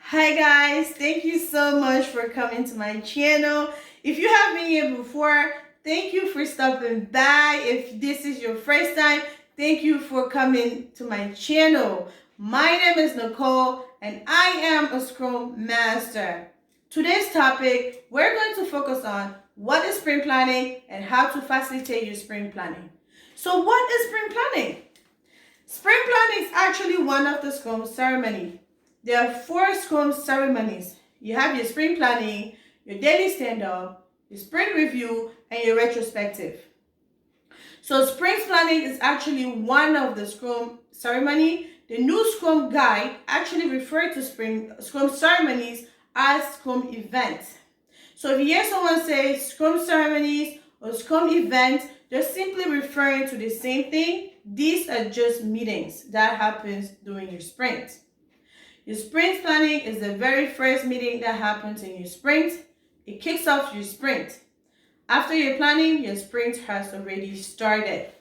Hi guys, thank you so much for coming to my channel. If you have been here before, thank you for stopping by. If this is your first time, thank you for coming to my channel. My name is Nicole and I am a Scrum Master. Today's topic, we're going to focus on what is sprint planning and how to facilitate your sprint planning. So what is sprint planning? Sprint planning is actually one of the Scrum ceremonies. There are 4 Scrum ceremonies. You have your sprint planning, your daily stand-up, your sprint review, and your retrospective. So sprint planning is actually one of the Scrum ceremony. The new Scrum guide actually referred to Scrum ceremonies as Scrum events. So if you hear someone say Scrum ceremonies or Scrum events, they're simply referring to the same thing. These are just meetings that happens during your sprint. Your sprint planning is the very first meeting that happens in your sprint. It kicks off your sprint. After your planning, your sprint has already started.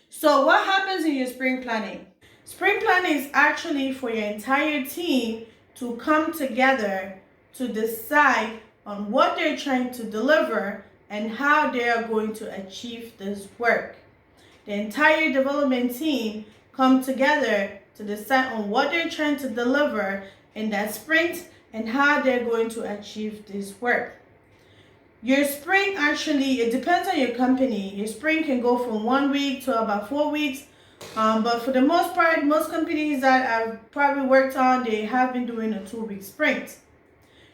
So what happens in your sprint planning? Sprint planning is actually for your entire team to come together to decide on what they're trying to deliver and how they are going to achieve this work. The entire development team come together to decide on what they're trying to deliver in that sprint and how they're going to achieve this work. Your sprint actually, it depends on your company. Your sprint can go from 1 week to about 4 weeks. But for the most part, most companies that I've probably worked on, they have been doing a 2-week sprint.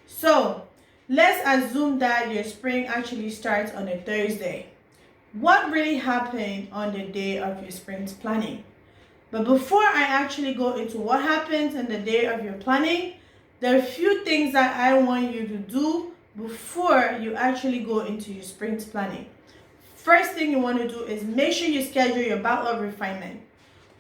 So let's assume that your sprint actually starts on a Thursday. What really happened on the day of your sprint planning? But before I actually go into what happens on the day of your planning, there are a few things that I want you to do before you actually go into your sprint planning. First thing you want to do is make sure you schedule your backlog refinement.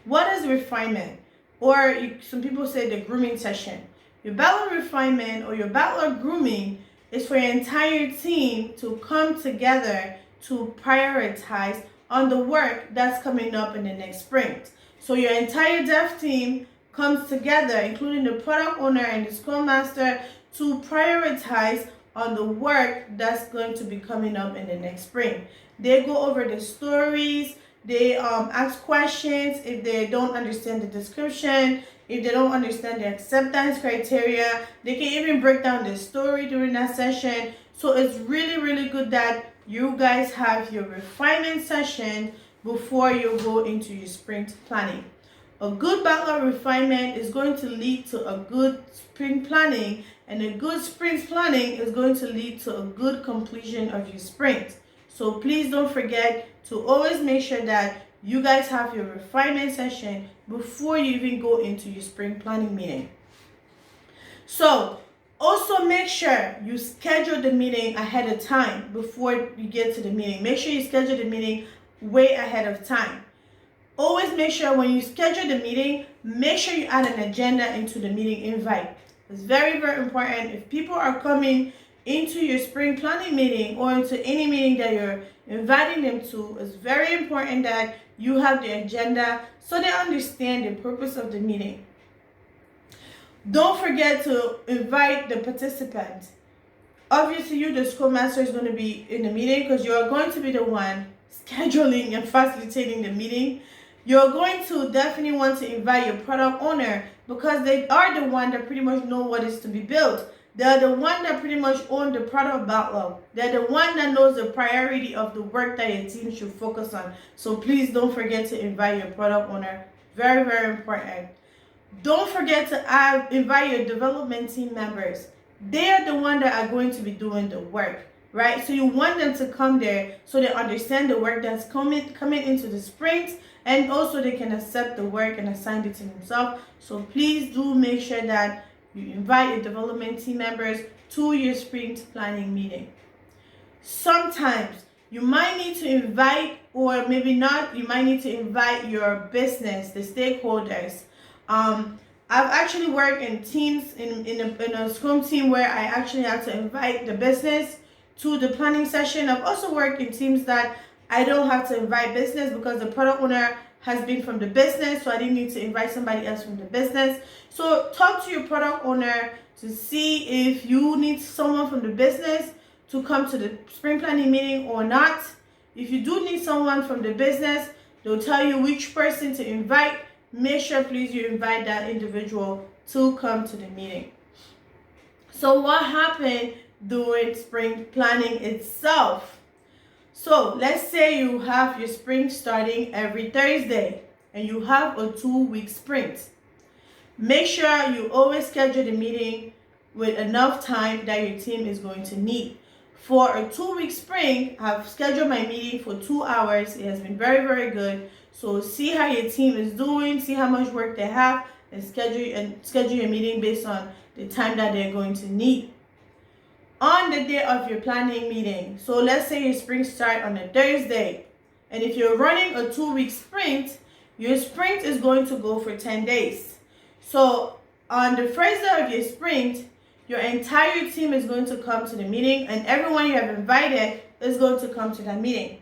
What is refinement? Or some people say the grooming session. Your backlog refinement or your backlog grooming is for your entire team to come together to prioritize on the work that's coming up in the next sprint. So your entire dev team comes together, including the product owner and the Scrum Master, to prioritize on the work that's going to be coming up in the next sprint. They go over the stories, they ask questions if they don't understand the description, if they don't understand the acceptance criteria. They can even break down the story during that session. So it's really, really good that you guys have your refinement session before you go into your sprint planning. A good backlog refinement is going to lead to a good sprint planning, and a good sprint planning is going to lead to a good completion of your sprint. So please don't forget to always make sure that you guys have your refinement session before you even go into your sprint planning meeting. So also make sure you schedule the meeting ahead of time before you get to the meeting. Make sure you schedule the meeting way ahead of time. Always make sure when you schedule the meeting, make sure you add an agenda into the meeting invite. It's very, very important. If people are coming into your sprint planning meeting or into any meeting that you're inviting them to, it's very important that you have the agenda so they understand the purpose of the meeting. Don't forget to invite the participants. Obviously, you, the Scrum Master, is going to be in the meeting because you are going to be the one scheduling and facilitating the meeting. You're going to definitely want to invite your product owner because they are the one that pretty much know what is to be built. They're the one that pretty much own the product backlog. They're the one that knows the priority of the work that your team should focus on. So please don't forget to invite your product owner. Very, very important. Don't forget to invite your development team members. They are the ones that are going to be doing the work, right? So you want them to come there so they understand the work that's coming into the sprint, and also they can accept the work and assign it to themselves. So please do make sure that you invite your development team members to your sprint planning meeting. Sometimes you might need to invite, or maybe not, you might need to invite your business, the stakeholders. I've actually worked in teams, in a Scrum team where I actually had to invite the business to the planning session. I've also worked in teams that I don't have to invite business because the product owner has been from the business, so I didn't need to invite somebody else from the business. So talk to your product owner to see if you need someone from the business to come to the sprint planning meeting or not. If you do need someone from the business, they'll tell you which person to invite. Make sure, please, you invite that individual to come to the meeting. So what happened during sprint planning itself? So let's say you have your sprint starting every Thursday and you have a 2-week sprint. Make sure you always schedule the meeting with enough time that your team is going to need. For a 2-week sprint, I've scheduled my meeting for 2 hours. It has been very, very good. So see how your team is doing, see how much work they have, and schedule your meeting based on the time that they're going to need. On the day of your planning meeting, so let's say your sprint start on a Thursday, and if you're running a 2-week sprint, your sprint is going to go for 10 days. So on the first day of your sprint, your entire team is going to come to the meeting, and everyone you have invited is going to come to that meeting.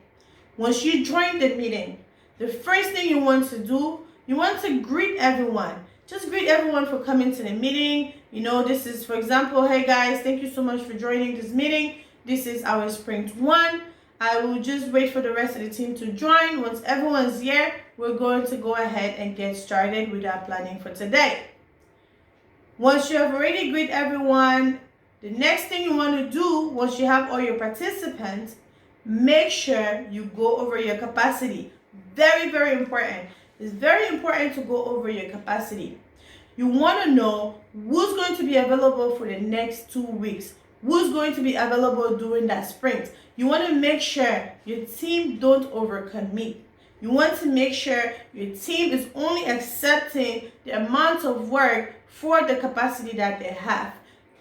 Once you join the meeting, the first thing you want to do, you want to greet everyone. Just greet everyone for coming to the meeting. You know, this is, for example, hey guys, thank you so much for joining this meeting. This is our sprint 1. I will just wait for the rest of the team to join. Once everyone's here, we're going to go ahead and get started with our planning for today. Once you have already greeted everyone, the next thing you want to do, once you have all your participants, make sure you go over your capacity. Very, very important. It's very important to go over your capacity. You want to know who's going to be available for the next 2 weeks, who's going to be available during that sprint. You want to make sure your team don't overcommit. You want to make sure your team is only accepting the amount of work for the capacity that they have.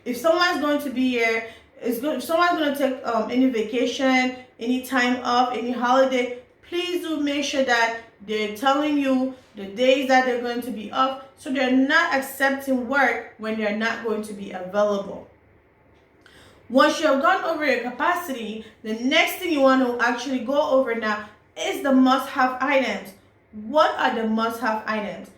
If someone's going to be here, if someone's going to take any vacation, any time off, any holiday, please do make sure that they're telling you the days that they're going to be off, so they're not accepting work when they're not going to be available. Once you have gone over your capacity, the next thing you want to actually go over now is the must-have items. What are the must-have items?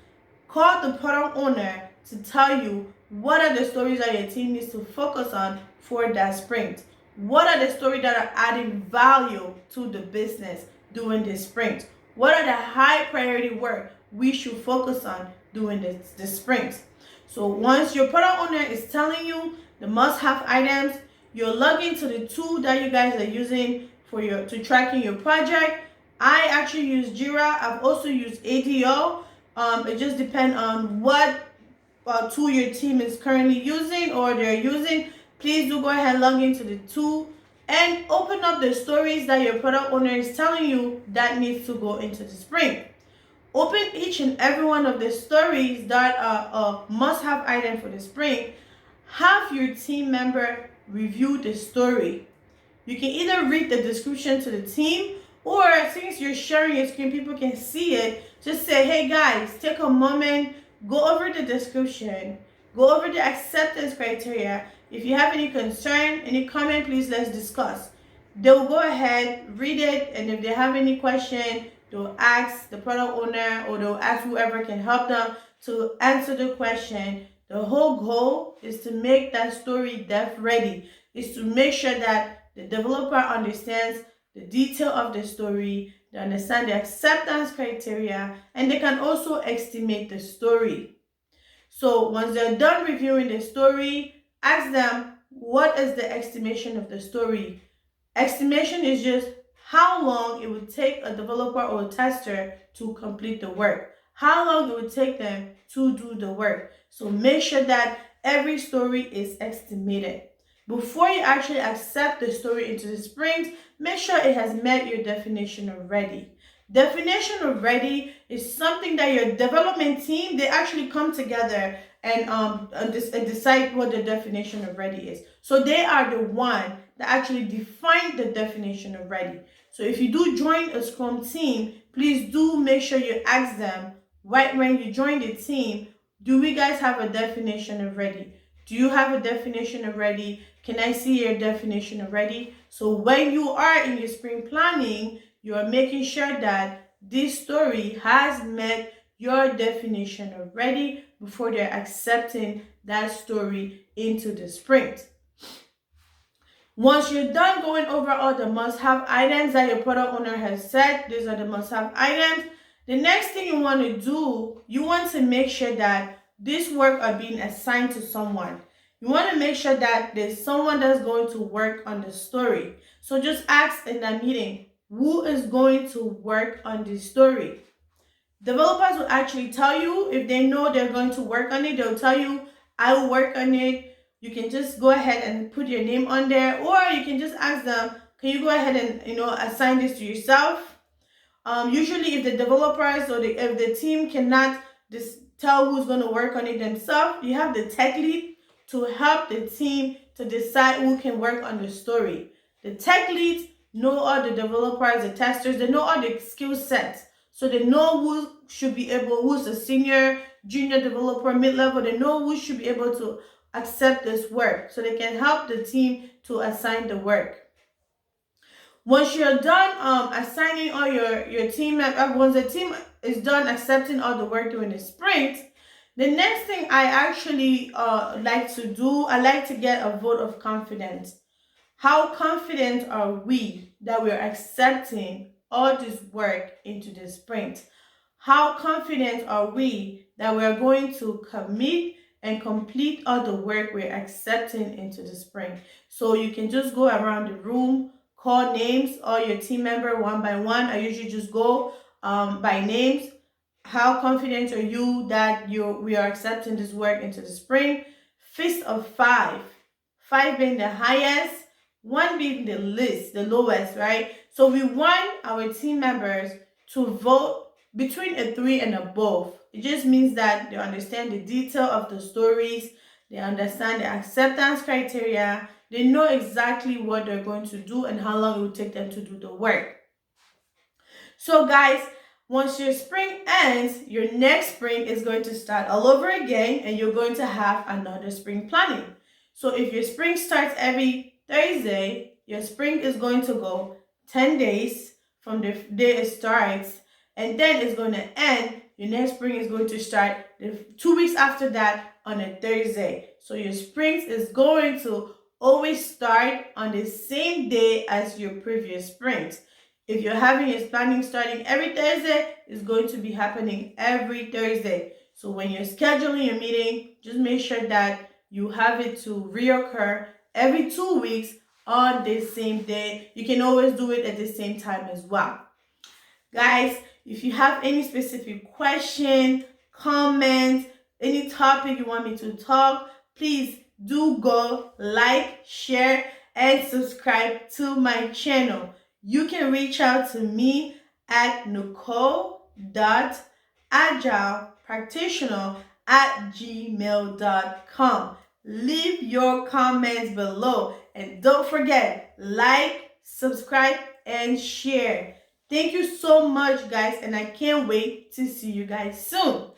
Call the product owner to tell you what are the stories that your team needs to focus on for that sprint. What are the stories that are adding value to the business during this sprint? What are the high priority work we should focus on during this sprint? So once your product owner is telling you the must-have items, you'll log into the tool that you guys are using to tracking your project. I actually use Jira. I've also used ADO. It just depends on what tool your team is currently using or they're using. Please do go ahead and log into the tool and open up the stories that your product owner is telling you that needs to go into the sprint. Open each and every one of the stories that are a must-have item for the sprint. Have your team member review the story. You can either read the description to the team, or since you're sharing your screen, people can see it. Just say, hey guys, take a moment, go over the description, go over the acceptance criteria. If you have any concern, any comment, please let's discuss. They'll go ahead, read it, and if they have any question, they'll ask the product owner or they'll ask whoever can help them to answer the question. The whole goal is to make that story dev ready, is to make sure that the developer understands the detail of the story, they understand the acceptance criteria, and they can also estimate the story. So once they're done reviewing the story, ask them, what is the estimation of the story? Estimation is just how long it would take a developer or a tester to complete the work, how long it would take them to do the work. So make sure that every story is estimated. Before you actually accept the story into the sprint, make sure it has met your definition of ready. Definition of ready is something that your development team, they actually come together and decide what the definition of ready is. So they are the one that actually define the definition of ready. So if you do join a Scrum team, please do make sure you ask them right when you join the team, do we guys have a definition of ready? Do you have a definition of ready? Can I see your definition of ready? So when you are in your sprint planning, you are making sure that this story has met your definition already before they're accepting that story into the sprint. Once you're done going over all the must-have items that your product owner has said, these are the must-have items, the next thing you want to do, you want to make sure that this work are being assigned to someone. You want to make sure that there's someone that's going to work on the story. So just ask in that meeting, who is going to work on this story? Developers will actually tell you if they know they're going to work on it. They'll tell you, I will work on it. You can just go ahead and put your name on there, or you can just ask them, can you go ahead and assign this to yourself? Usually if the developers or if the team cannot just tell who's going to work on it themselves, you have the tech lead to help the team to decide who can work on the story. The tech leads know all the developers, the testers, they know all the skill sets. So they know who should be able, who's a senior, junior developer, mid-level, they know who should be able to accept this work. So they can help the team to assign the work. Once you're done assigning all your team members, once the team is done accepting all the work during the sprint, the next thing I actually like to do, I like to get a vote of confidence. How confident are we that we're accepting all this work into the sprint? How confident are we that we're going to commit and complete all the work we're accepting into the sprint? So you can just go around the room, call names, all your team member one by one. I usually just go by names. How confident are you that we are accepting this work into the sprint? Fist of 5. 5 being the highest, 1 being the least, the lowest, right? So we want our team members to vote between a 3 and above. It just means that they understand the detail of the stories, they understand the acceptance criteria, they know exactly what they're going to do and how long it will take them to do the work. So guys, once your sprint ends, your next sprint is going to start all over again, and you're going to have another sprint planning. So if your sprint starts every Thursday, your sprint is going to go 10 days from the day it starts, and then it's going to end. Your next sprint is going to start 2 weeks after that on a Thursday. So your sprint is going to always start on the same day as your previous sprint. If you're having your planning starting every Thursday, it's going to be happening every Thursday. So when you're scheduling your meeting, just make sure that you have it to reoccur every 2 weeks on the same day. You can always do it at the same time as well. Guys, if you have any specific question, comment, any topic you want me to talk, please do go like, share, and subscribe to my channel. You can reach out to me at Nicole.agilepractitioner@gmail.com. Leave your comments below, and don't forget, like, subscribe, and share. Thank you so much, guys, and I can't wait to see you guys soon.